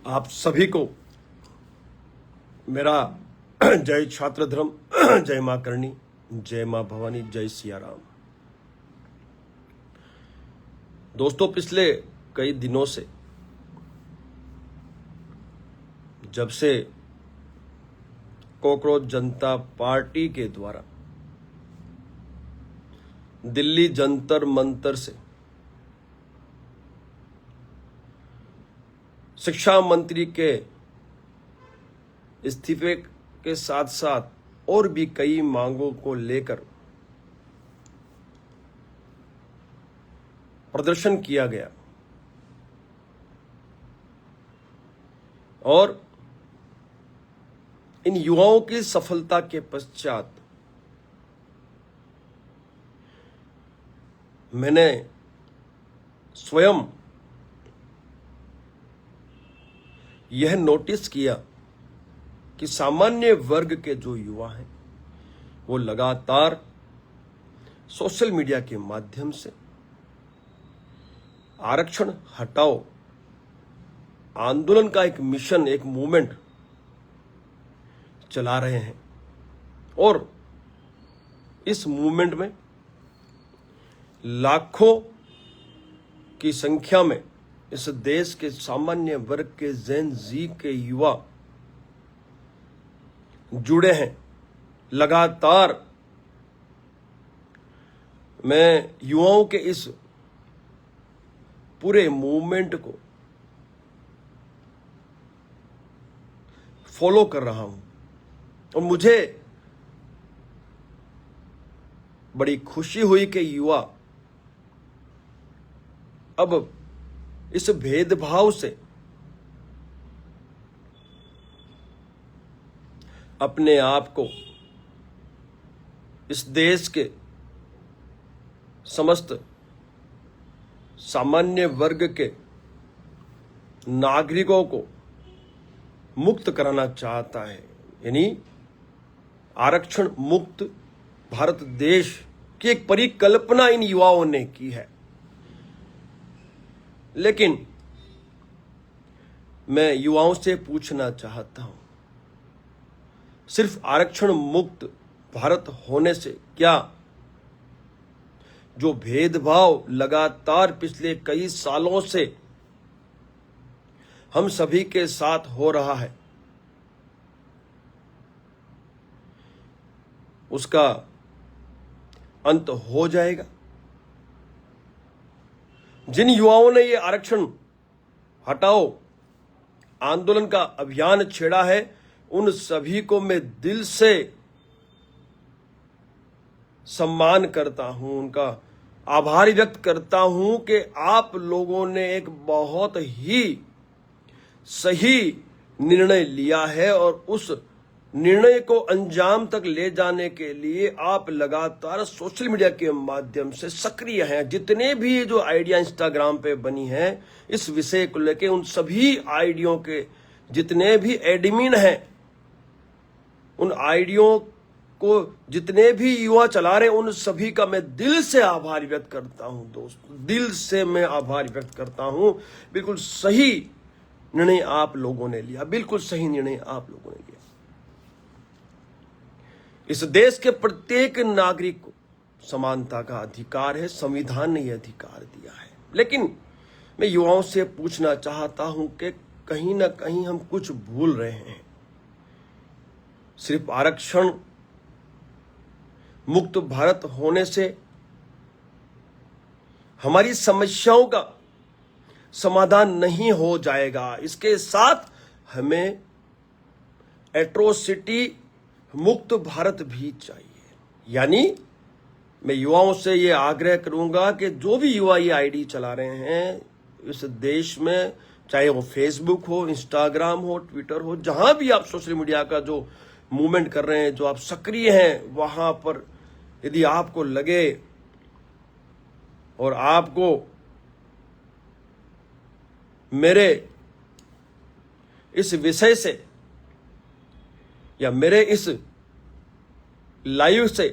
आप सभी को मेरा जय छात्र धर्म, जय मां करणी, जय मां भवानी, जय सिया राम। दोस्तों, पिछले कई दिनों से जब से कॉकरोच जनता पार्टी के द्वारा दिल्ली जंतर मंतर से शिक्षा मंत्री के इस्तीफे के साथ साथ और भी कई मांगों को लेकर प्रदर्शन किया गया और इन युवाओं की सफलता के पश्चात मैंने स्वयं यह नोटिस किया कि सामान्य वर्ग के जो युवा हैं वो लगातार सोशल मीडिया के माध्यम से आरक्षण हटाओ आंदोलन का एक मिशन, एक मूवमेंट चला रहे हैं और इस मूवमेंट में लाखों की संख्या में इस देश के सामान्य वर्ग के जेन जी के युवा जुड़े हैं। लगातार मैं युवाओं के इस पूरे मूवमेंट को फॉलो कर रहा हूं और मुझे बड़ी खुशी हुई कि युवा अब इस भेदभाव से अपने आप को इस देश के समस्त सामान्य वर्ग के नागरिकों को मुक्त कराना चाहता है, यानी आरक्षण मुक्त भारत देश की एक परिकल्पना इन युवाओं ने की है। लेकिन मैं युवाओं से पूछना चाहता हूं, सिर्फ आरक्षण मुक्त भारत होने से क्या जो भेदभाव लगातार पिछले कई सालों से हम सभी के साथ हो रहा है उसका अंत हो जाएगा? जिन युवाओं ने ये आरक्षण हटाओ आंदोलन का अभियान छेड़ा है उन सभी को मैं दिल से सम्मान करता हूं, उनका आभार व्यक्त करता हूं कि आप लोगों ने एक बहुत ही सही निर्णय लिया है और उस निर्णय को अंजाम तक ले जाने के लिए आप लगातार सोशल मीडिया के माध्यम से सक्रिय हैं। जितने भी जो आइडिया इंस्टाग्राम पे बनी हैं इस विषय को लेकर, उन सभी आइडियों के जितने भी एडमिन हैं, उन आइडियों को जितने भी युवा चला रहे हैं उन सभी का मैं दिल से आभार व्यक्त करता हूं। दोस्तों, दिल से मैं आभार व्यक्त करता हूं। बिल्कुल सही निर्णय आप लोगों ने लिया, बिल्कुल सही निर्णय आप लोगों ने लिया। इस देश के प्रत्येक नागरिक को समानता का अधिकार है, संविधान ने यह अधिकार दिया है। लेकिन मैं युवाओं से पूछना चाहता हूं कि कहीं ना कहीं हम कुछ भूल रहे हैं। सिर्फ आरक्षण मुक्त भारत होने से हमारी समस्याओं का समाधान नहीं हो जाएगा। इसके साथ हमें एट्रोसिटी मुक्त भारत भी चाहिए। यानी मैं युवाओं से ये आग्रह करूंगा कि जो भी युवा ये आईडी चला रहे हैं इस देश में, चाहे वो फेसबुक हो, इंस्टाग्राम हो, ट्विटर हो, जहां भी आप सोशल मीडिया का जो मूवमेंट कर रहे हैं, जो आप सक्रिय हैं, वहां पर यदि आपको लगे और आपको मेरे इस विषय से या मेरे इस लाइव से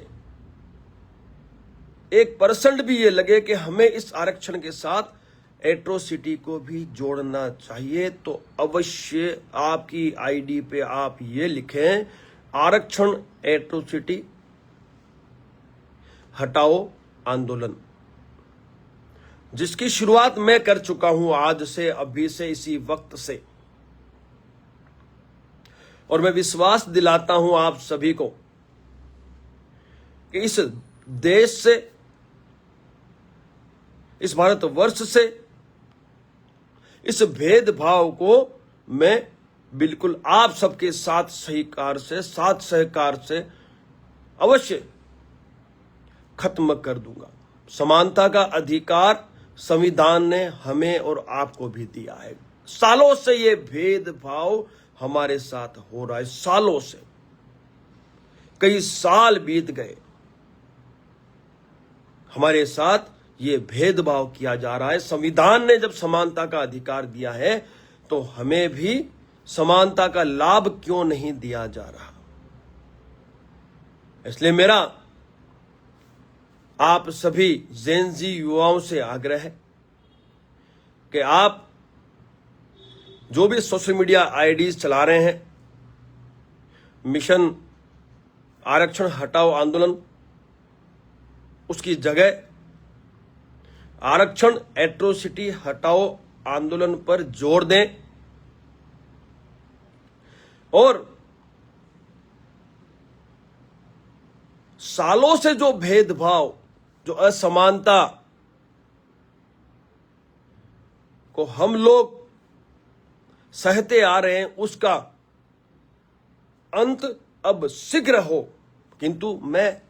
1% भी ये लगे कि हमें इस आरक्षण के साथ एट्रोसिटी को भी जोड़ना चाहिए। तो अवश्य आपकी आईडी पे आप ये लिखें, आरक्षण एट्रोसिटी हटाओ आंदोलन, जिसकी शुरुआत मैं कर चुका हूं आज से, अभी से, इसी वक्त से। और मैं विश्वास दिलाता हूं आप सभी को कि इस देश से, इस भारतवर्ष से इस भेदभाव को मैं बिल्कुल आप सबके साथ सहकार से अवश्य खत्म कर दूंगा। समानता का अधिकार संविधान ने हमें और आपको भी दिया है। सालों से ये भेदभाव हमारे साथ हो रहा है, सालों से, कई साल बीत गए, हमारे साथ ये भेदभाव किया जा रहा है। संविधान ने जब समानता का अधिकार दिया है तो हमें भी समानता का लाभ क्यों नहीं दिया जा रहा? इसलिए मेरा आप सभी जेनजी युवाओं से आग्रह है कि आप जो भी सोशल मीडिया आईडीज चला रहे हैं, मिशन आरक्षण हटाओ आंदोलन, उसकी जगह आरक्षण एट्रोसिटी हटाओ आंदोलन पर जोर दें और सालों से जो भेदभाव, जो असमानता को हम लोग सहते आ रहे हैं, उसका अंत अब शीघ्र हो। किंतु मैं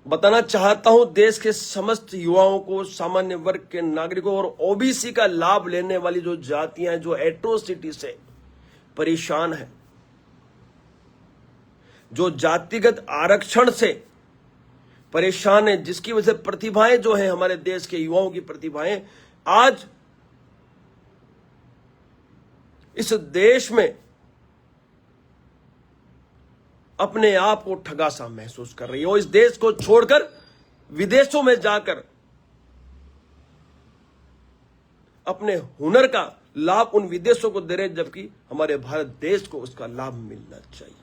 बताना चाहता हूं देश के समस्त युवाओं को, सामान्य वर्ग के नागरिकों और ओबीसी का लाभ लेने वाली जो जातियां हैं, जो एट्रोसिटी से परेशान हैं, जो जातिगत आरक्षण से परेशान है, जिसकी वजह से प्रतिभाएं जो हैं, हमारे देश के युवाओं की प्रतिभाएं आज इस देश में अपने आप को ठगा सा महसूस कर रही है और इस देश को छोड़कर विदेशों में जाकर अपने हुनर का लाभ उन विदेशों को दे रहे, जबकि हमारे भारत देश को उसका लाभ मिलना चाहिए।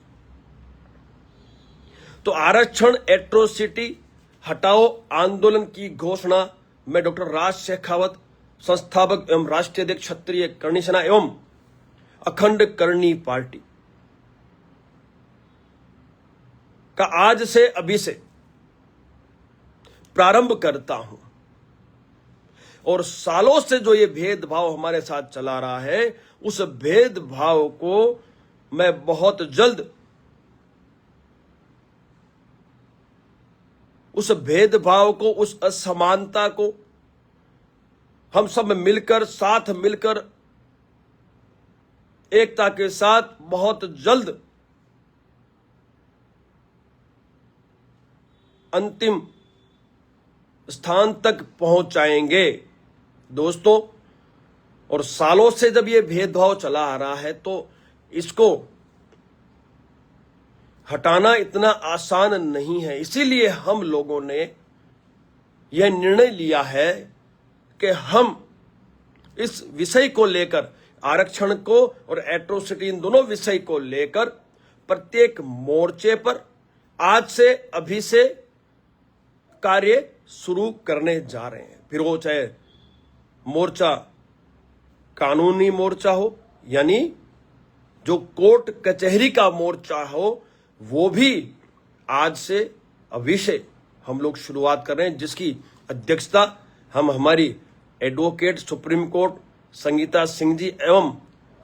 तो आरक्षण एट्रोसिटी हटाओ आंदोलन की घोषणा मैं डॉक्टर राज शेखावत, संस्थापक एवं राष्ट्रीय अध्यक्ष क्षत्रिय करणी सेना एवं अखंड करणी पार्टी का आज से, अभी से प्रारंभ करता हूं। और सालों से जो ये भेदभाव हमारे साथ चला रहा है, उस भेदभाव को मैं बहुत जल्द, उस भेदभाव को, उस असमानता को हम सब मिलकर, साथ मिलकर, एकता के साथ बहुत जल्द अंतिम स्थान तक पहुंचाएंगे दोस्तों। और सालों से जब ये भेदभाव चला आ रहा है तो इसको हटाना इतना आसान नहीं है। इसीलिए हम लोगों ने यह निर्णय लिया है कि हम इस विषय को लेकर, आरक्षण को और एट्रोसिटी, इन दोनों विषय को लेकर प्रत्येक मोर्चे पर आज से, अभी से कार्य शुरू करने जा रहे हैं। फिर वो चाहे मोर्चा कानूनी मोर्चा हो, यानी जो कोर्ट कचहरी का मोर्चा हो, वो भी आज से, अभी से हम लोग शुरुआत कर रहे हैं, जिसकी अध्यक्षता हम हमारी advocate supreme court Sangeeta Singh ji एवं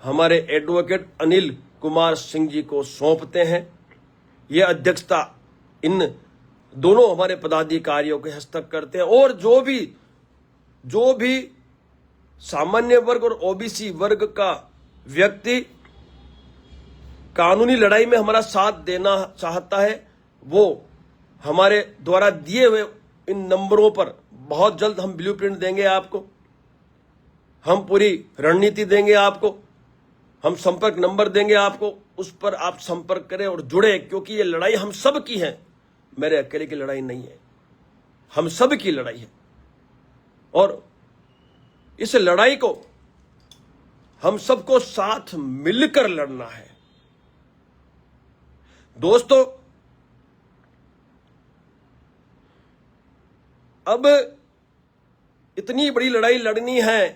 हमारे एडवोकेट अनिल कुमार सिंह जी को सौंपते हैं। यह अध्यक्षता इन दोनों हमारे पदाधिकारियों के हस्तक करते हैं। और जो भी सामान्य वर्ग और ओबीसी वर्ग का व्यक्ति कानूनी लड़ाई में हमारा साथ देना चाहता है, वो हमारे द्वारा दिए हुए इन नंबरों पर बहुत जल्द हम ब्लूप्रिंट देंगे आपको, हम पूरी रणनीति देंगे आपको, हम संपर्क नंबर देंगे आपको, उस पर आप संपर्क करें और जुड़े, क्योंकि ये लड़ाई हम सब की है, मेरे अकेले की लड़ाई नहीं है, हम सब की लड़ाई है। और इस लड़ाई को हम सबको साथ मिलकर लड़ना है। दोस्तों, अब इतनी बड़ी लड़ाई लड़नी है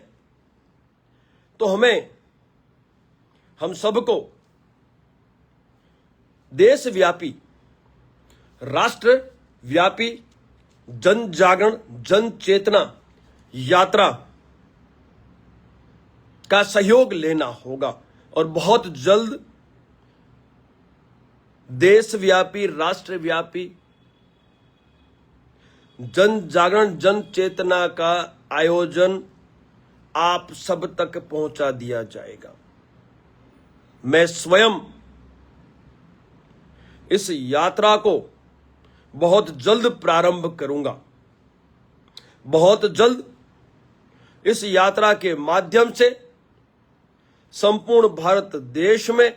तो हम सबको देशव्यापी, राष्ट्रव्यापी जन जागरण, जन चेतना यात्रा का सहयोग लेना होगा और बहुत जल्द देशव्यापी, राष्ट्रव्यापी जन जागरण, जन चेतना का आयोजन आप सब तक पहुंचा दिया जाएगा। मैं स्वयं इस यात्रा को बहुत जल्द प्रारंभ करूंगा। बहुत जल्द इस यात्रा के माध्यम से संपूर्ण भारत देश में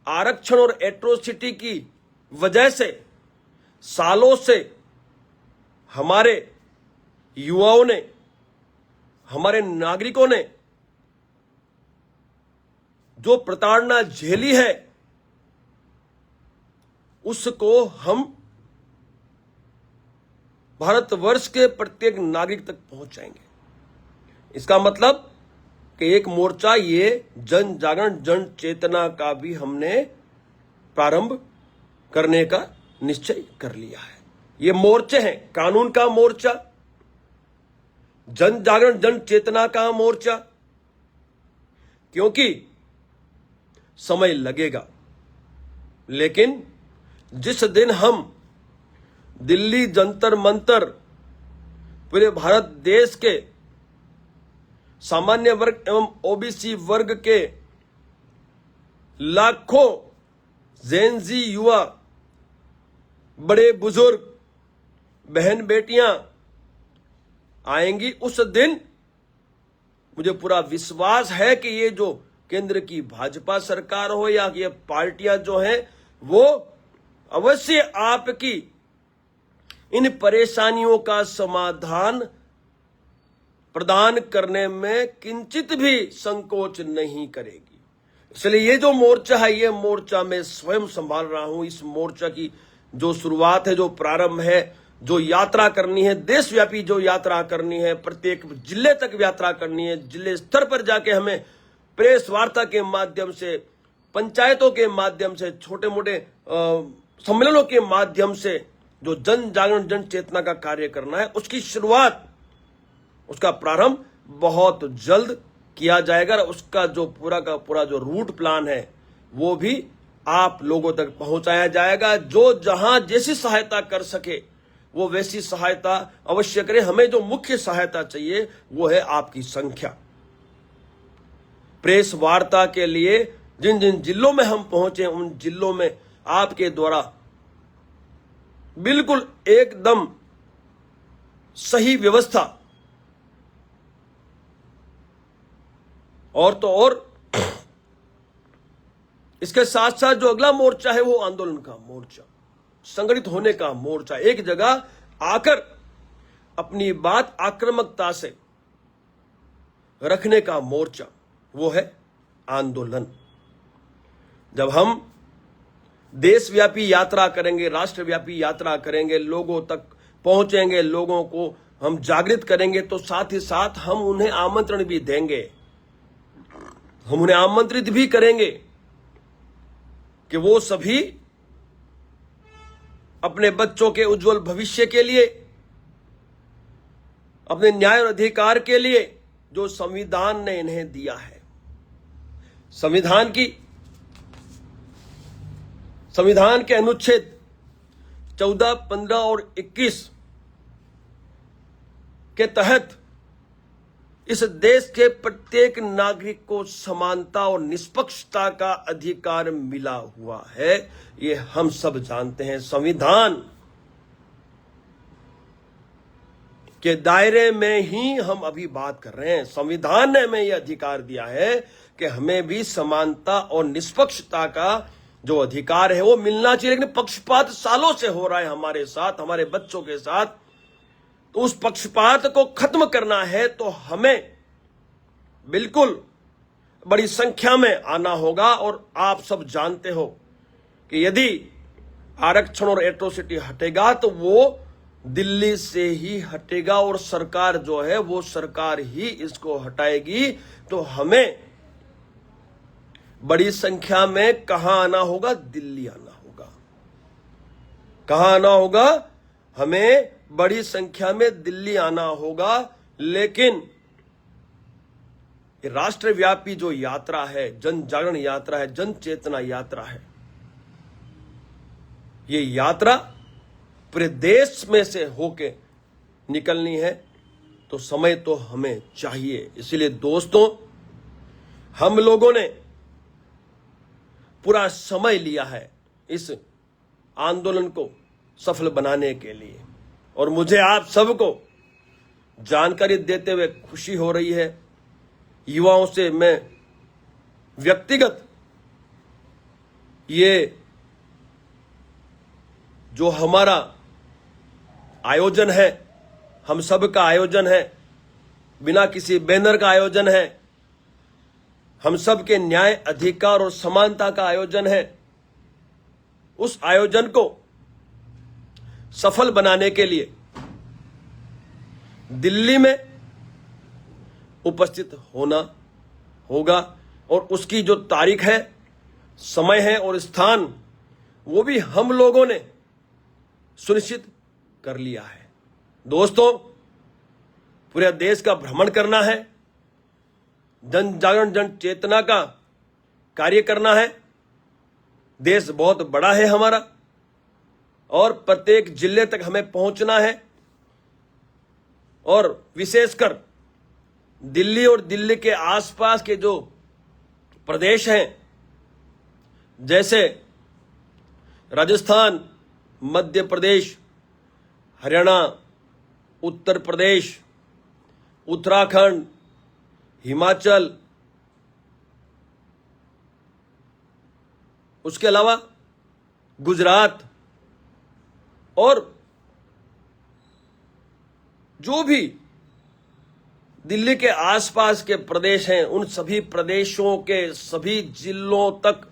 आरक्षण और एट्रोसिटी की वजह से सालों से हमारे युवाओं ने, हमारे नागरिकों ने जो प्रताड़ना झेली है, उसको हम भारतवर्ष के प्रत्येक नागरिक तक पहुंचाएंगे। इसका मतलब कि एक मोर्चा, ये जन जागरण, जन चेतना का भी हमने प्रारंभ करने का निश्चय कर लिया है। ये मोर्चे हैं, कानून का मोर्चा, जन जागरण, जन चेतना का मोर्चा, क्योंकि समय लगेगा, लेकिन जिस दिन हम दिल्ली जंतर मंतर पूरे भारत देश के सामान्य वर्ग एवं ओबीसी वर्ग के लाखों जेनजी युवा, बड़े बुजुर्ग, बहन बेटियां आएंगी, उस दिन मुझे पूरा विश्वास है कि ये जो केंद्र की भाजपा सरकार हो या ये पार्टियां जो हैं, वो अवश्य आपकी इन परेशानियों का समाधान प्रदान करने में किंचित भी संकोच नहीं करेगी। इसलिए ये जो मोर्चा है, ये मोर्चा मैं स्वयं संभाल रहा हूं। इस मोर्चा की जो शुरुआत है, जो प्रारंभ है, जो यात्रा करनी है, देशव्यापी जो यात्रा करनी है, प्रत्येक जिले तक यात्रा करनी है, जिले स्तर पर जाके हमें प्रेस वार्ता के माध्यम से, पंचायतों के माध्यम से, छोटे मोटे सम्मेलनों के माध्यम से जो जन जागरण, जन चेतना का कार्य करना है, उसकी शुरुआत, उसका प्रारंभ बहुत जल्द किया जाएगा। उसका जो पूरा का पूरा जो रूट प्लान है, वो भी आप लोगों तक पहुंचाया जाएगा। जो जहां जैसी सहायता कर सके वो वैसी सहायता अवश्य करें। हमें जो मुख्य सहायता चाहिए वो है आपकी संख्या। प्रेस वार्ता के लिए जिन जिन जिलों में हम पहुंचे, उन जिलों में आपके द्वारा बिल्कुल एकदम सही व्यवस्था, और तो और इसके साथ साथ जो अगला मोर्चा है वो आंदोलन का मोर्चा, संगठित होने का मोर्चा, एक जगह आकर अपनी बात आक्रामकता से रखने का मोर्चा, वो है आंदोलन। जब हम देशव्यापी यात्रा करेंगे, राष्ट्रव्यापी यात्रा करेंगे, लोगों तक पहुंचेंगे, लोगों को हम जागृत करेंगे, तो साथ ही साथ हम उन्हें आमंत्रण भी देंगे, हम उन्हें आमंत्रित भी करेंगे कि वो सभी अपने बच्चों के उज्जवल भविष्य के लिए, अपने न्याय और अधिकार के लिए जो संविधान ने इन्हें दिया है, संविधान के अनुच्छेद 14, 15 और 21 के तहत इस देश के प्रत्येक नागरिक को समानता और निष्पक्षता का अधिकार मिला हुआ है। ये हम सब जानते हैं। संविधान के दायरे में ही हम अभी बात कर रहे हैं। संविधान ने हमें यह अधिकार दिया है कि हमें भी समानता और निष्पक्षता का जो अधिकार है वो मिलना चाहिए। लेकिन पक्षपात सालों से हो रहा है हमारे साथ, हमारे बच्चों के साथ, तो उस पक्षपात को खत्म करना है तो हमें बिल्कुल बड़ी संख्या में आना होगा। और आप सब जानते हो कि यदि आरक्षण और एट्रोसिटी हटेगा तो वो दिल्ली से ही हटेगा और सरकार जो है वो सरकार ही इसको हटाएगी। तो हमें बड़ी संख्या में कहां आना होगा? दिल्ली आना होगा। कहां आना होगा? हमें बड़ी संख्या में दिल्ली आना होगा। लेकिन राष्ट्रव्यापी जो यात्रा है, जन जागरण यात्रा है, जन चेतना यात्रा है, ये यात्रा पूरे देश में से होके निकलनी है। तो समय तो हमें चाहिए। इसलिए दोस्तों, हम लोगों ने पूरा समय लिया है इस आंदोलन को सफल बनाने के लिए। और मुझे आप सबको जानकारी देते हुए खुशी हो रही है। युवाओं से मैं व्यक्तिगत ये जो हमारा आयोजन है, हम सब का आयोजन है, बिना किसी बैनर का आयोजन है, हम सब के न्याय, अधिकार और समानता का आयोजन है। उस आयोजन को सफल बनाने के लिए दिल्ली में उपस्थित होना होगा। और उसकी जो तारीख है, समय है और स्थान, वो भी हम लोगों ने सुनिश्चित कर लिया है। दोस्तों, पूरे देश का भ्रमण करना है, जन जागरण जन चेतना का कार्य करना है। देश बहुत बड़ा है हमारा और प्रत्येक जिले तक हमें पहुंचना है। और विशेषकर दिल्ली और दिल्ली के आसपास के जो प्रदेश हैं, जैसे राजस्थान, मध्य प्रदेश, हरियाणा, उत्तर प्रदेश, उत्तराखंड, हिमाचल, उसके अलावा गुजरात और जो भी दिल्ली के आसपास के प्रदेश हैं, उन सभी प्रदेशों के सभी जिलों तक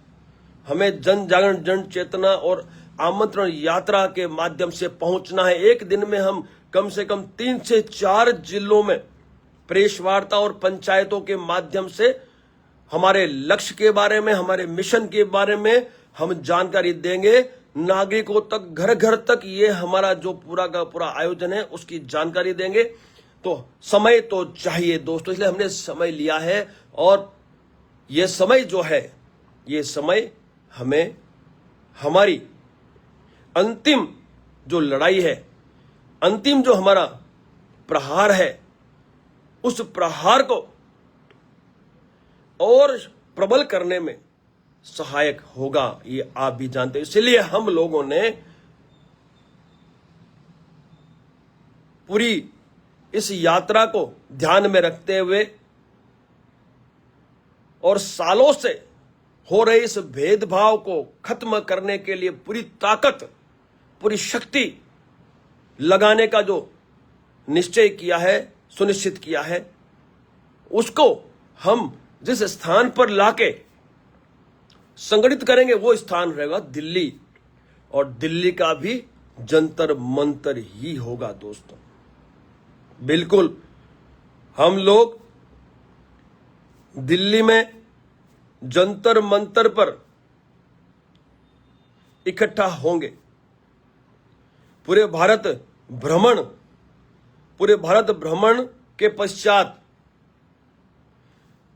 हमें जन जागरण जन चेतना और आमंत्रण यात्रा के माध्यम से पहुंचना है। एक दिन में हम कम से कम 3 से 4 जिलों में प्रेस वार्ता और पंचायतों के माध्यम से हमारे लक्ष्य के बारे में, हमारे मिशन के बारे में हम जानकारी देंगे। नागरिकों तक, घर घर तक ये हमारा जो पूरा का पूरा आयोजन है उसकी जानकारी देंगे। तो समय तो चाहिए दोस्तों, इसलिए हमने समय लिया है। और ये समय जो है, ये समय हमें हमारी अंतिम जो लड़ाई है, अंतिम जो हमारा प्रहार है, उस प्रहार को और प्रबल करने में सहायक होगा, ये आप भी जानते हैं। इसलिए हम लोगों ने पूरी इस यात्रा को ध्यान में रखते हुए और सालों से हो रहे इस भेदभाव को खत्म करने के लिए पूरी ताकत, पूरी शक्ति लगाने का जो निश्चय किया है, सुनिश्चित किया है, उसको हम जिस स्थान पर लाके संगठित करेंगे वो स्थान रहेगा दिल्ली। और दिल्ली का भी जंतर मंतर ही होगा दोस्तों। बिल्कुल हम लोग दिल्ली में जंतर मंतर पर इकट्ठा होंगे। पूरे भारत भ्रमण के पश्चात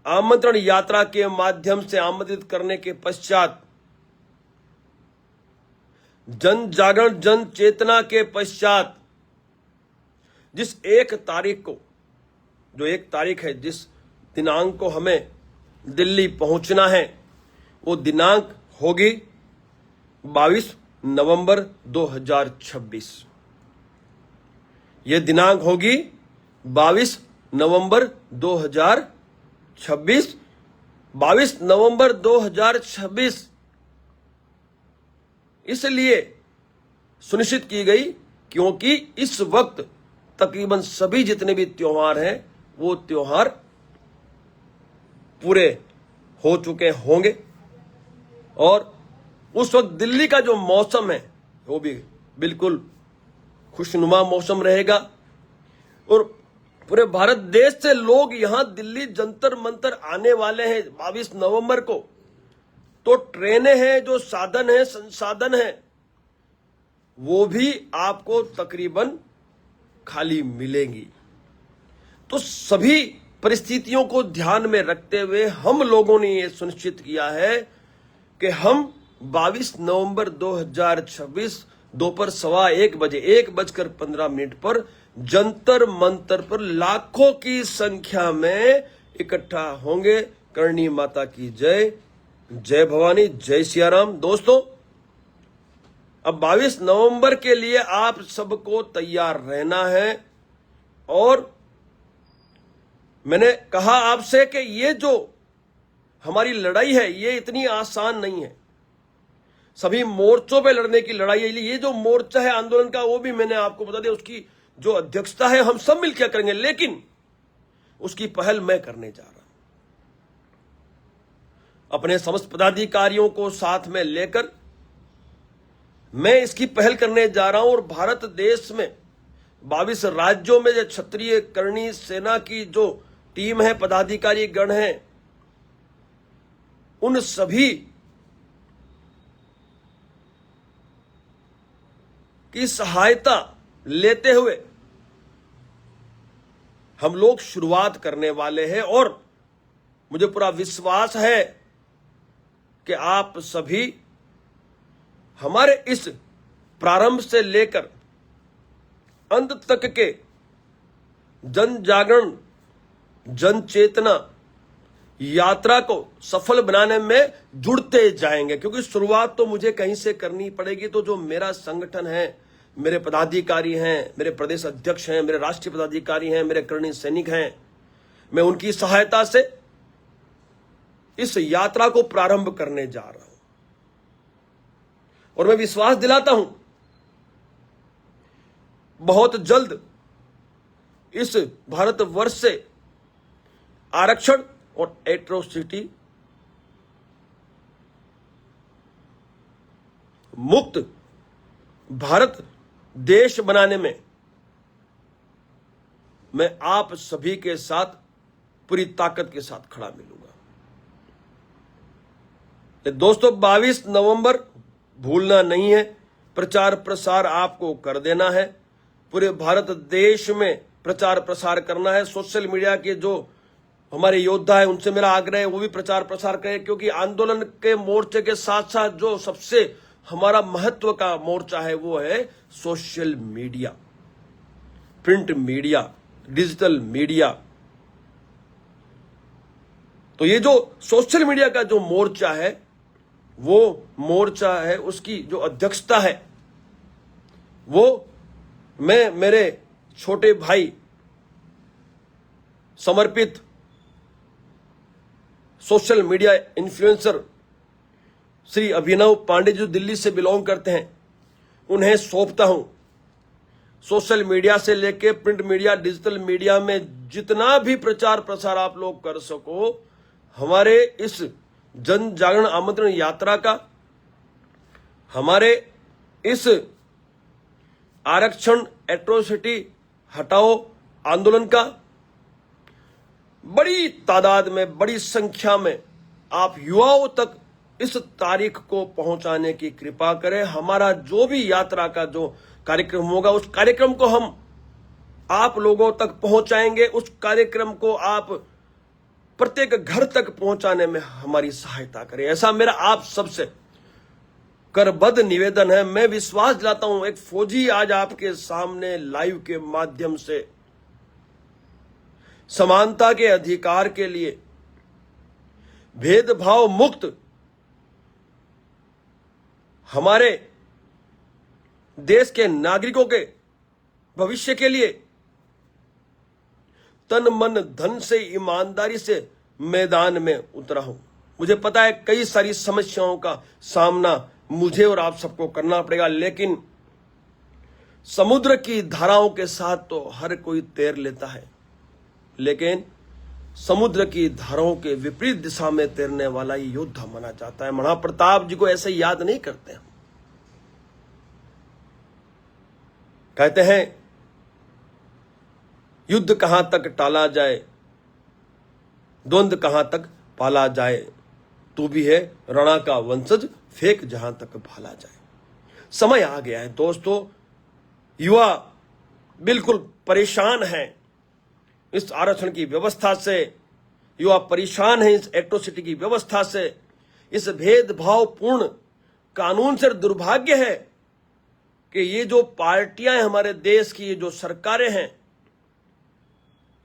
आमंत्रण यात्रा के माध्यम से आमंत्रित करने के पश्चात, जन जागरण जन चेतना के पश्चात, जिस 1 तारीख को, जो 1 तारीख है, जिस दिनांक को हमें दिल्ली पहुंचना है, वो दिनांक होगी 22 नवंबर 2026। यह दिनांक होगी 22 नवंबर 2026। 22 नवंबर 2026 इसलिए सुनिश्चित की गई क्योंकि इस वक्त तकरीबन सभी जितने भी त्योहार हैं वो त्योहार पूरे हो चुके होंगे और उस वक्त दिल्ली का जो मौसम है वो भी बिल्कुल खुशनुमा मौसम रहेगा और पूरे भारत देश से लोग यहां दिल्ली जंतर मंतर आने वाले हैं 22 नवंबर को। तो ट्रेनें हैं, जो साधन है, संसाधन है, वो भी आपको तकरीबन खाली मिलेंगी। तो सभी परिस्थितियों को ध्यान में रखते हुए हम लोगों ने ये सुनिश्चित किया है कि हम 22 नवंबर 2026 दोपहर 1:15 बजे 1:15 पर जंतर मंतर पर लाखों की संख्या में इकट्ठा होंगे। करणी माता की जय, जय भवानी, जय सियाराम। दोस्तों, अब 22 नवंबर के लिए आप सबको तैयार रहना है और मैंने कहा आपसे कि ये जो हमारी लड़ाई है ये इतनी आसान नहीं है। सभी मोर्चों पे लड़ने की लड़ाई है। ये जो मोर्चा है आंदोलन का, वो भी मैंने आपको बता दिया, उसकी जो अध्यक्षता है हम सब मिलकर करेंगे, लेकिन उसकी पहल मैं करने जा रहा हूं। अपने समस्त पदाधिकारियों को साथ में लेकर मैं इसकी पहल करने जा रहा हूं और भारत देश में 22 राज्यों में जो क्षत्रिय करणी सेना की जो टीम है, पदाधिकारी गण हैं, उन सभी की सहायता लेते हुए हम लोग शुरुआत करने वाले हैं और मुझे पूरा विश्वास है कि आप सभी हमारे इस प्रारंभ से लेकर अंत तक के जन जागरण, जन चेतना यात्रा को सफल बनाने में जुड़ते जाएंगे, क्योंकि शुरुआत तो मुझे कहीं से करनी पड़ेगी। तो जो मेरा संगठन है, मेरे पदाधिकारी हैं, मेरे प्रदेश अध्यक्ष हैं, मेरे राष्ट्रीय पदाधिकारी हैं, मेरे करणी सैनिक हैं, मैं उनकी सहायता से इस यात्रा को प्रारंभ करने जा रहा हूं और मैं विश्वास दिलाता हूं बहुत जल्द इस भारतवर्ष से आरक्षण और एट्रोसिटी मुक्त भारत देश बनाने में मैं आप सभी के साथ पूरी ताकत के साथ खड़ा मिलूंगा। दोस्तों, 22 नवंबर भूलना नहीं है। प्रचार प्रसार आपको कर देना है, पूरे भारत देश में प्रचार प्रसार करना है। सोशल मीडिया के जो हमारे योद्धा है उनसे मेरा आग्रह है वो भी प्रचार प्रसार करें, क्योंकि आंदोलन के मोर्चे के साथ साथ जो सबसे हमारा महत्व का मोर्चा है वो है social media, print media, digital media. तो ये जो सोशल मीडिया का जो मोर्चा है वो मोर्चा है, उसकी जो अध्यक्षता है वो मैं मेरे छोटे भाई समर्पित सोशल मीडिया इन्फ्लुएंसर श्री अभिनव पांडे जो दिल्ली से बिलोंग करते हैं उन्हें सौंपता हूं। सोशल मीडिया से लेके प्रिंट मीडिया, डिजिटल मीडिया में जितना भी प्रचार प्रसार आप लोग कर सको, हमारे इस जन जागरण आमंत्रण यात्रा का, हमारे इस आरक्षण एट्रोसिटी हटाओ आंदोलन का बड़ी तादाद में, बड़ी संख्या में आप युवाओं तक इस तारीख को पहुंचाने की कृपा करें। हमारा जो भी यात्रा का जो कार्यक्रम होगा उस कार्यक्रम को हम आप लोगों तक पहुंचाएंगे। उस कार्यक्रम को आप प्रत्येक घर तक पहुंचाने में हमारी सहायता करें, ऐसा मेरा आप सबसे करबद्ध निवेदन है। मैं विश्वास दिलाता हूं, एक फौजी आज आपके सामने लाइव के माध्यम से समानता के अधिकार के लिए, भेदभाव मुक्त हमारे देश के नागरिकों के भविष्य के लिए तन मन धन से ईमानदारी से मैदान में उतरा हूं। मुझे पता है कई सारी समस्याओं का सामना मुझे और आप सबको करना पड़ेगा, लेकिन समुद्र की धाराओं के साथ तो हर कोई तैर लेता है, लेकिन समुद्र की धाराओं के विपरीत दिशा में तैरने वाला ही योद्धा माना जाता है। महाप्रताप जी को ऐसे याद नहीं करते हम। कहते हैं युद्ध कहां तक टाला जाए, द्वंद्व कहां तक पाला जाए, तू भी है रणा का वंशज, फेंक जहां तक भाला जाए। समय आ गया है दोस्तों, युवा बिल्कुल परेशान है इस आरक्षण की व्यवस्था से, युवा परेशान है इस एट्रोसिटी की व्यवस्था से, इस भेदभावपूर्ण कानून से। दुर्भाग्य है कि ये जो पार्टियां हैं हमारे देश की, ये जो सरकारें हैं,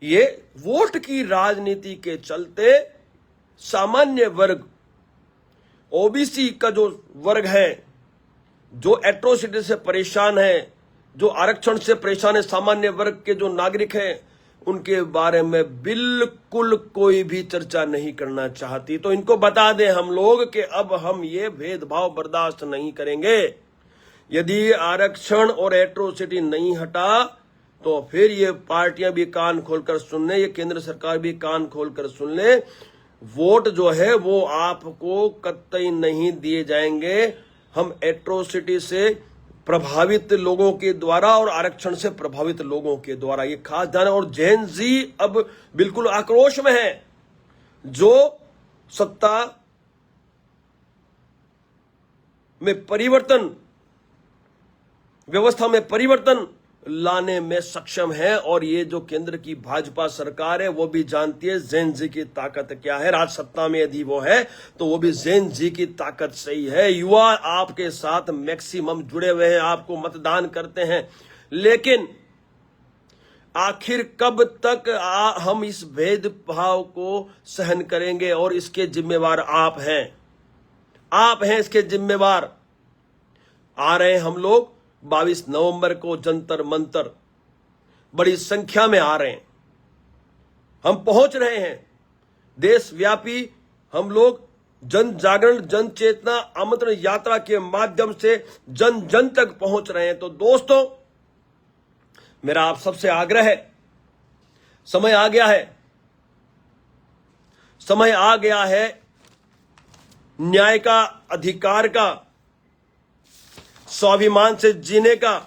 ये वोट की राजनीति के चलते सामान्य वर्ग, ओबीसी का जो वर्ग है, जो एट्रोसिटी से परेशान है, जो आरक्षण से परेशान है, सामान्य वर्ग के जो नागरिक हैं, उनके बारे में बिल्कुल कोई भी चर्चा नहीं करना चाहती। तो इनको बता दें हम लोग कि अब हम ये भेदभाव बर्दाश्त नहीं करेंगे। यदि आरक्षण और एट्रोसिटी नहीं हटा तो फिर ये पार्टियां भी कान खोलकर सुन ले, ये केंद्र सरकार भी कान खोलकर सुन ले, वोट जो है वो आपको कतई नहीं दिए जाएंगे। हम एट्रोसिटी से प्रभावित लोगों के द्वारा और आरक्षण से प्रभावित लोगों के द्वारा, ये खास ध्यान है। और जैन जी अब बिल्कुल आक्रोश में है। जो सत्ता में परिवर्तन, व्यवस्था में परिवर्तन लाने में सक्षम है, और ये जो केंद्र की भाजपा सरकार है वो भी जानती है जैन जी की ताकत क्या है। राज सत्ता में यदि वो है तो वो भी जैन जी की ताकत से ही है। युवा आपके साथ मैक्सिमम जुड़े हुए हैं, आपको मतदान करते हैं, लेकिन आखिर कब तक हम इस भेदभाव को सहन करेंगे? और इसके जिम्मेवार आप हैं, आप हैं इसके जिम्मेवार। आ रहे हैं हम लोग 22 नवंबर को जंतर मंतर, बड़ी संख्या में आ रहे हैं, हम पहुंच रहे हैं। देशव्यापी हम लोग जन जागरण, जन चेतना आमंत्रण यात्रा के माध्यम से जन जन तक पहुंच रहे हैं। तो दोस्तों, मेरा आप सबसे आग्रह है, समय आ गया है, समय आ गया है न्याय का, अधिकार का, स्वाभिमान से जीने का,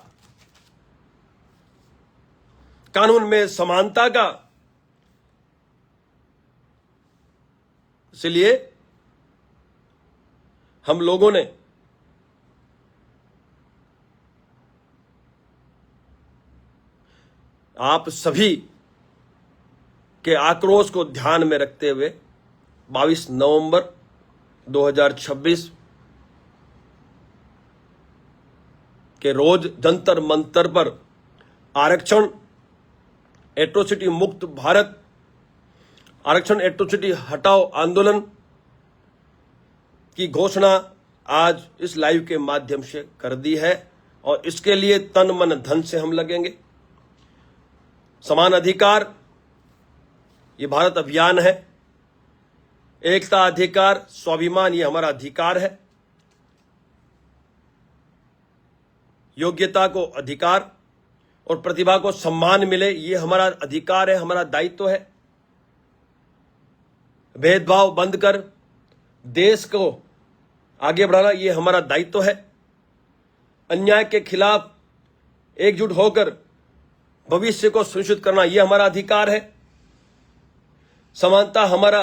कानून में समानता का। इसलिए हम लोगों ने आप सभी के आक्रोश को ध्यान में रखते हुए 22 नवंबर 2026 के रोज जंतर मंतर पर आरक्षण एट्रोसिटी मुक्त भारत, आरक्षण एट्रोसिटी हटाओ आंदोलन की घोषणा आज इस लाइव के माध्यम से कर दी है, और इसके लिए तन मन धन से हम लगेंगे। समान अधिकार ये भारत अभियान है, एकता, अधिकार, स्वाभिमान ये हमारा अधिकार है, योग्यता को अधिकार और प्रतिभा को सम्मान मिले ये हमारा अधिकार है, हमारा दायित्व है। भेदभाव बंद कर देश को आगे बढ़ाना ये हमारा दायित्व है। अन्याय के खिलाफ एकजुट होकर भविष्य को सुनिश्चित करना ये हमारा अधिकार है। समानता हमारा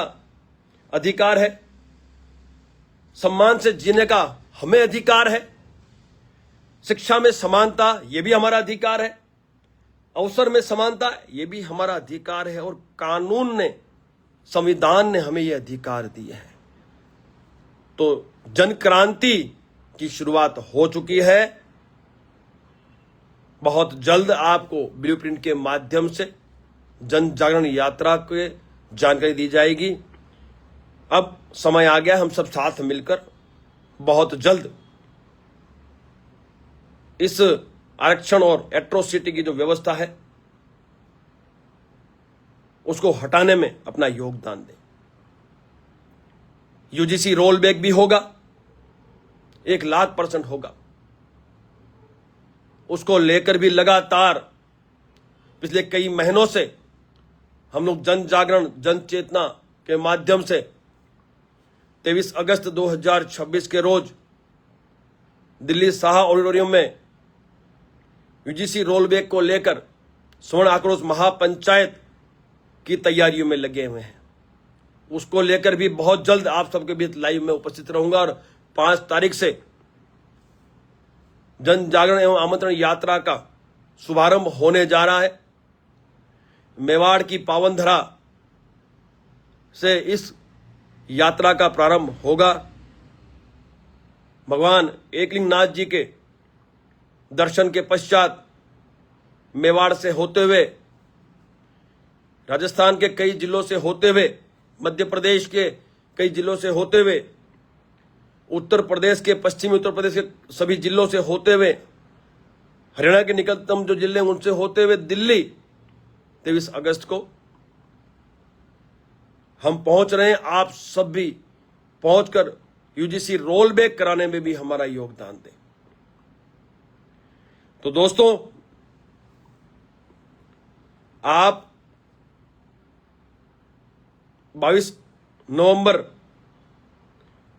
अधिकार है, सम्मान से जीने का हमें अधिकार है। शिक्षा में समानता ये भी हमारा अधिकार है, अवसर में समानता ये भी हमारा अधिकार है, और कानून ने, संविधान ने हमें ये अधिकार दिए हैं। तो जन क्रांति की शुरुआत हो चुकी है। बहुत जल्द आपको ब्लूप्रिंट के माध्यम से जन जागरण यात्रा की जानकारी दी जाएगी। अब समय आ गया, हम सब साथ मिलकर बहुत जल्द इस आरक्षण और एट्रोसिटी की जो व्यवस्था है उसको हटाने में अपना योगदान दें। यूजीसी रोल बैक भी होगा, 1,00,000% होगा। उसको लेकर भी लगातार पिछले कई महीनों से हम लोग जन जागरण, जन चेतना के माध्यम से 23 अगस्त 2026 के रोज दिल्ली शाह ऑडिटोरियम में यूजीसी रोलबैक को लेकर स्वर्ण आक्रोश महापंचायत की तैयारियों में लगे हुए हैं। उसको लेकर भी बहुत जल्द आप सबके बीच लाइव में उपस्थित रहूंगा और 5 तारीख से जन जागरण एवं आमंत्रण यात्रा का शुभारंभ होने जा रहा है। मेवाड़ की पावन धरा से इस यात्रा का प्रारंभ होगा। भगवान एकलिंगनाथ जी के दर्शन के पश्चात मेवाड़ से होते हुए, राजस्थान के कई जिलों से होते हुए, मध्य प्रदेश के कई जिलों से होते हुए, उत्तर प्रदेश के, पश्चिमी उत्तर प्रदेश के सभी जिलों से होते हुए, हरियाणा के निकटतम जो जिले हैं उनसे होते हुए दिल्ली 23 अगस्त को हम पहुंच रहे हैं। आप सब भी पहुंचकर यूजीसी रोल बैक कराने में भी हमारा योगदान दें। तो दोस्तों, आप 22 नवंबर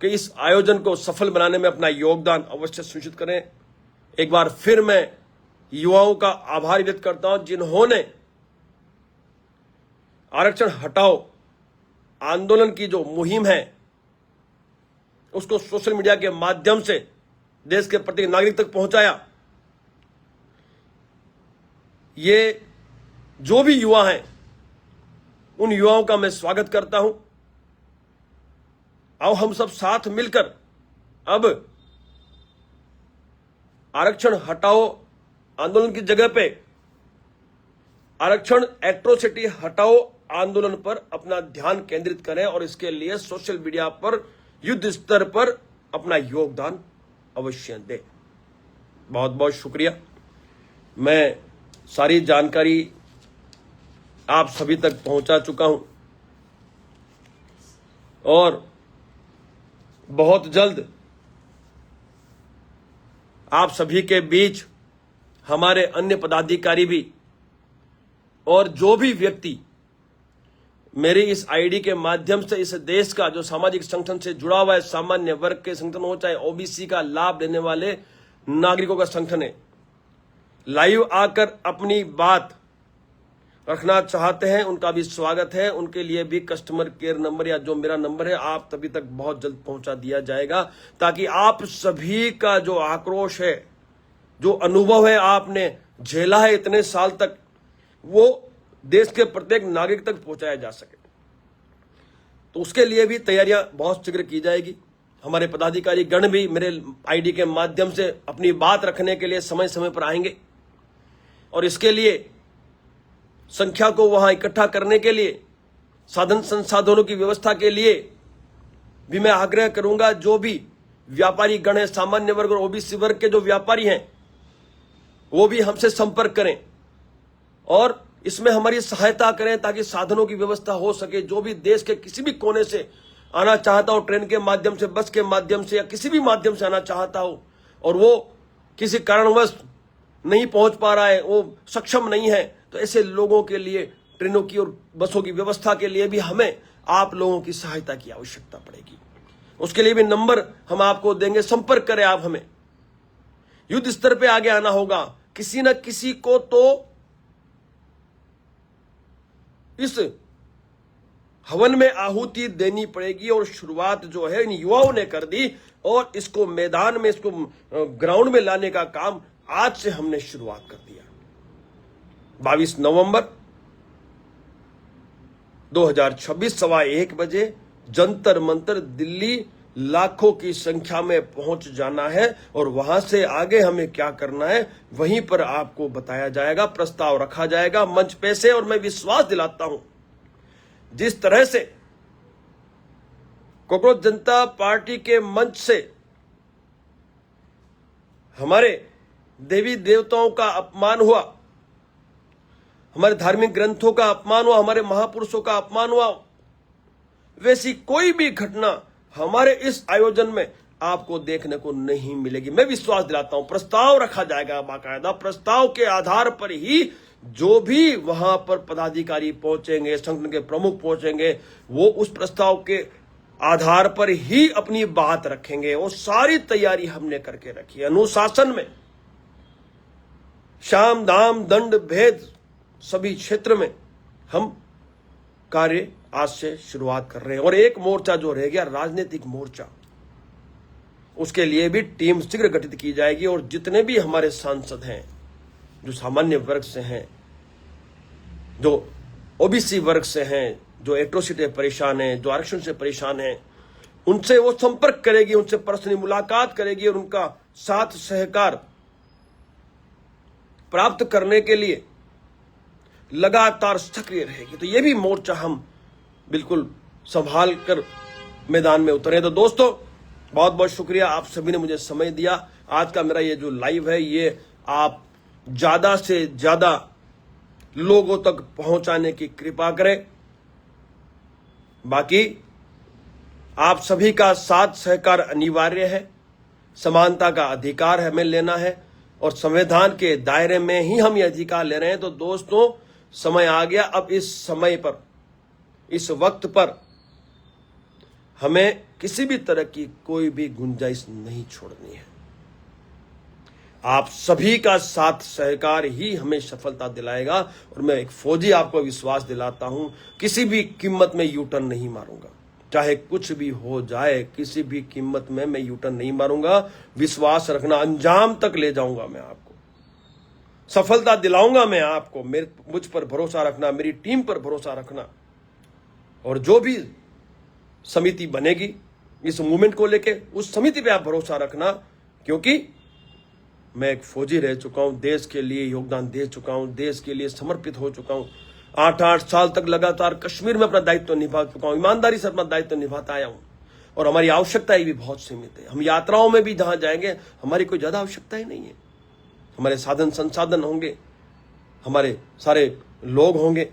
के इस आयोजन को सफल बनाने में अपना योगदान अवश्य सुनिश्चित करें। एक बार फिर मैं युवाओं का आभार व्यक्त करता हूं जिन्होंने आरक्षण हटाओ आंदोलन की जो मुहिम है उसको सोशल मीडिया के माध्यम से देश के प्रत्येक नागरिक तक पहुंचाया। ये जो भी युवा हैं उन युवाओं का मैं स्वागत करता हूं। आओ हम सब साथ मिलकर अब आरक्षण हटाओ आंदोलन की जगह पे आरक्षण एट्रोसिटी हटाओ आंदोलन पर अपना ध्यान केंद्रित करें और इसके लिए सोशल मीडिया पर युद्ध स्तर पर अपना योगदान अवश्य दें। बहुत बहुत शुक्रिया। मैं सारी जानकारी आप सभी तक पहुंचा चुका हूं और बहुत जल्द आप सभी के बीच हमारे अन्य पदाधिकारी भी और जो भी व्यक्ति मेरी इस आईडी के माध्यम से इस देश का जो सामाजिक संगठन से जुड़ा हुआ है, सामान्य वर्ग के संगठन हो चाहे ओबीसी का लाभ लेने वाले नागरिकों का संगठन है, लाइव आकर अपनी बात रखना चाहते हैं, उनका भी स्वागत है। उनके लिए भी कस्टमर केयर नंबर या जो मेरा नंबर है आप तभी तक बहुत जल्द पहुंचा दिया जाएगा, ताकि आप सभी का जो आक्रोश है, जो अनुभव है, आपने झेला है इतने साल तक, वो देश के प्रत्येक नागरिक तक पहुंचाया जा सके। तो उसके लिए भी तैयारियां बहुत शीघ्र की जाएगी। हमारे पदाधिकारी गण भी मेरे आईडी के माध्यम से अपनी बात रखने के लिए समय समय पर आएंगे और इसके लिए संख्या को वहां इकट्ठा करने के लिए, साधन संसाधनों की व्यवस्था के लिए भी मैं आग्रह करूंगा। जो भी व्यापारी गण है, सामान्य वर्ग और ओबीसी वर्ग के जो व्यापारी हैं, वो भी हमसे संपर्क करें और इसमें हमारी सहायता करें ताकि साधनों की व्यवस्था हो सके। जो भी देश के किसी भी कोने से आना चाहता हो, ट्रेन के माध्यम से, बस के माध्यम से या किसी भी माध्यम से आना चाहता हो और वो किसी कारणवश नहीं पहुंच पा रहा है, वो सक्षम नहीं है, तो ऐसे लोगों के लिए ट्रेनों की और बसों की व्यवस्था के लिए भी हमें आप लोगों की सहायता की आवश्यकता पड़ेगी। उसके लिए भी नंबर हम आपको देंगे, संपर्क करें आप हमें। युद्ध स्तर पे आगे आना होगा। किसी न किसी को तो इस हवन में आहुति देनी पड़ेगी और शुरुआत जो है इन युवाओं ने कर दी और इसको मैदान में, इसको ग्राउंड में लाने का काम आज से हमने शुरुआत कर दिया। 22 नवंबर 2026 सवा 1 बजे जंतर मंतर दिल्ली लाखों की संख्या में पहुंच जाना है और वहां से आगे हमें क्या करना है वहीं पर आपको बताया जाएगा, प्रस्ताव रखा जाएगा मंच पे से। और मैं विश्वास दिलाता हूं, जिस तरह से कॉकरोच जनता पार्टी के मंच से हमारे देवी देवताओं का अपमान हुआ, हमारे धार्मिक ग्रंथों का अपमान हुआ, हमारे महापुरुषों का अपमान हुआ, वैसी कोई भी घटना हमारे इस आयोजन में आपको देखने को नहीं मिलेगी। मैं विश्वास दिलाता हूं, प्रस्ताव रखा जाएगा बाकायदा, प्रस्ताव के आधार पर ही जो भी वहां पर पदाधिकारी पहुंचेंगे, संगठन के प्रमुख पहुंचेंगे, वो उस प्रस्ताव के आधार पर ही अपनी बात रखेंगे। वो सारी तैयारी हमने करके रखी है। अनुशासन में शाम दाम दंड भेद सभी क्षेत्र में हम कार्य आज से शुरुआत कर रहे हैं। और एक मोर्चा जो रह गया, राजनीतिक मोर्चा, उसके लिए भी टीम शीघ्र गठित की जाएगी। और जितने भी हमारे सांसद हैं जो सामान्य वर्ग से हैं, जो ओबीसी वर्ग से हैं, जो एट्रोसिटी परेशान हैं, जो आरक्षण से परेशान हैं, उनसे वो संपर्क करेगी, उनसे पर्सनली मुलाकात करेगी और उनका साथ सहकार प्राप्त करने के लिए लगातार सक्रिय रहेगी। तो ये भी मोर्चा हम बिल्कुल संभाल कर मैदान में उतरे। तो दोस्तों, बहुत बहुत शुक्रिया, आप सभी ने मुझे समय दिया। आज का मेरा ये जो लाइव है, ये आप ज्यादा से ज्यादा लोगों तक पहुंचाने की कृपा करें। बाकी आप सभी का साथ सहकार अनिवार्य है। समानता का अधिकार हमें लेना है और संविधान के दायरे में ही हम ये अधिकार ले रहे हैं। तो दोस्तों, समय आ गया, अब इस समय पर, इस वक्त पर हमें किसी भी तरह की कोई भी गुंजाइश नहीं छोड़नी है। आप सभी का साथ सहकार ही हमें सफलता दिलाएगा। और मैं एक फौजी आपको विश्वास दिलाता हूं, किसी भी कीमत में यू टर्न नहीं मारूंगा। चाहे कुछ भी हो जाए, किसी भी कीमत में मैं यू टर्न नहीं मारूंगा। विश्वास रखना, अंजाम तक ले जाऊंगा मैं आपको, सफलता दिलाऊंगा मैं आपको। मुझ पर भरोसा रखना, मेरी टीम पर भरोसा रखना। और जो भी समिति बनेगी इस मूवमेंट को लेके, उस समिति पे आप भरोसा रखना, क्योंकि मैं एक फौजी रह चुका हूं, देश के लिए योगदान दे चुका हूं, देश के लिए समर्पित हो चुका हूं। 8 साल तक लगातार कश्मीर में अपना दायित्व निभा चुका हूं, ईमानदारी से अपना दायित्व निभाता आया हूं। और हमारी आवश्यकताएं भी बहुत सीमित है। हम यात्राओं में भी जहां जाएंगे, हमारी कोई ज्यादा आवश्यकताएं नहीं है। हमारे साधन संसाधन होंगे, हमारे सारे लोग होंगे।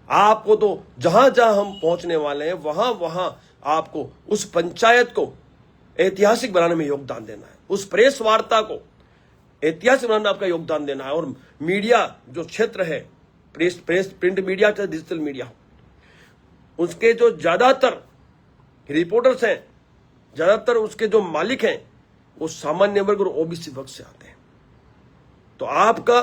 आपको तो जहां जहां हम पहुंचने वाले हैं, वहां वहां आपको उस पंचायत को ऐतिहासिक बनाने में योगदान देना है। उस प्रेस वार्ता को ऐतिहासिक बनाने में आपका योगदान देना है। और मीडिया जो क्षेत्र है, प्रेस प्रिंट मीडिया चाहे डिजिटल मीडिया हो, उसके जो ज्यादातर रिपोर्टर्स हैं, ज्यादातर उसके जो मालिक हैं, वो सामान्य वर्ग और ओबीसी वर्ग से आते हैं। तो आपका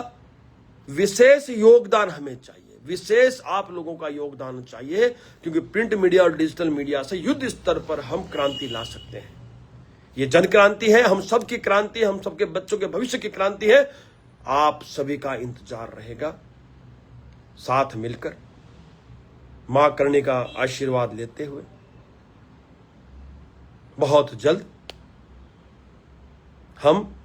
विशेष योगदान हमें चाहिए, विशेष आप लोगों का योगदान चाहिए, क्योंकि प्रिंट मीडिया और डिजिटल मीडिया से युद्ध स्तर पर हम क्रांति ला सकते हैं। ये जन क्रांति है, हम सबकी क्रांति है, हम सबके बच्चों के भविष्य की क्रांति है। आप सभी का इंतजार रहेगा। साथ मिलकर मां करने का आशीर्वाद लेते हुए बहुत जल्द हम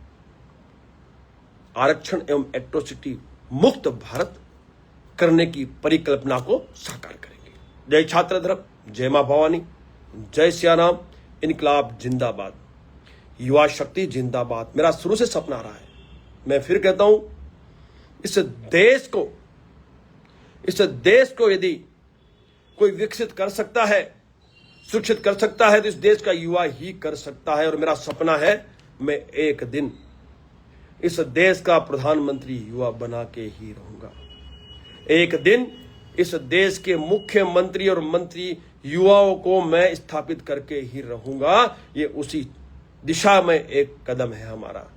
आरक्षण एवं एट्रोसिटी मुक्त भारत करने की परिकल्पना को साकार करेंगे। जय छात्र धर्म, जय मां भवानी, जय सियाराम, इनकलाब जिंदाबाद, युवा शक्ति जिंदाबाद। मेरा शुरू से सपना रहा है, मैं फिर कहता हूं, इस देश को यदि कोई विकसित कर सकता है, सुरक्षित कर सकता है, तो इस देश का युवा ही कर सकता है। और मेरा सपना है, मैं एक दिन इस देश का प्रधानमंत्री युवा बना के ही रहूंगा। एक दिन इस देश के मुख्यमंत्री और मंत्री युवाओं को मैं स्थापित करके ही रहूंगा। ये उसी दिशा में एक कदम है हमारा।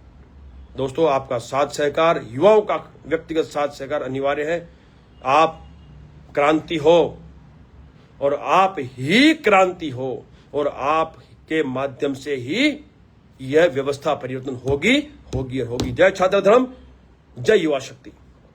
दोस्तों, आपका साथ सहकार, युवाओं का व्यक्तिगत साथ सहकार अनिवार्य है। आप क्रांति हो और आप ही क्रांति हो, और आप के माध्यम से ही यह व्यवस्था परिवर्तन होगी और होगी। जय छात्र धर्म, जय युवा शक्ति।